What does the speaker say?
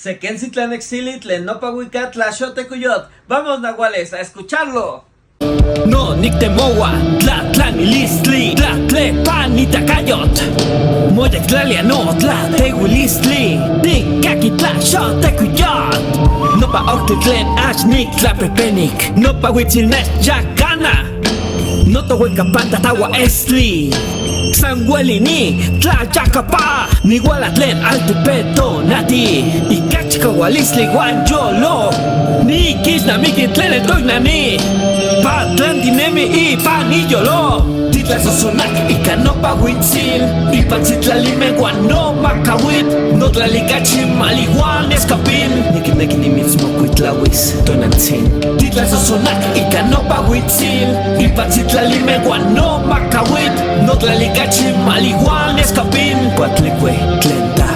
Sequencitlán Exilitlen, Nopahuicat, Tlaxotecuyot. Vamos, nahuales, a escucharlo. No niktemowa, tlatlani listli, tlatlepan itakayot. Moyak tlalia no tlatewilistli, tikaki tlaxotekuyot. Nopa oktitlen ashnik tlapepenik, nopa huitzilnet yakana. Noto huecapanta tawa estli, sanguelini tlayacapa, nigualatlen altupeto nati, ikachikawalisli guanyolo, ni kisnamikitlen etognani. Patlan dinemi y panillolo, titlasosonak y canopa huitzil, y panzitlalime guano macawit, no tlalikachi maliguan escapin, niki ni mismo cuitlawis, tonantzin. Titlasosonak y canopa huitzil, y panzitlalime guano macawit, no tlalikachi maliguan escapin, cuatlicue tlenta.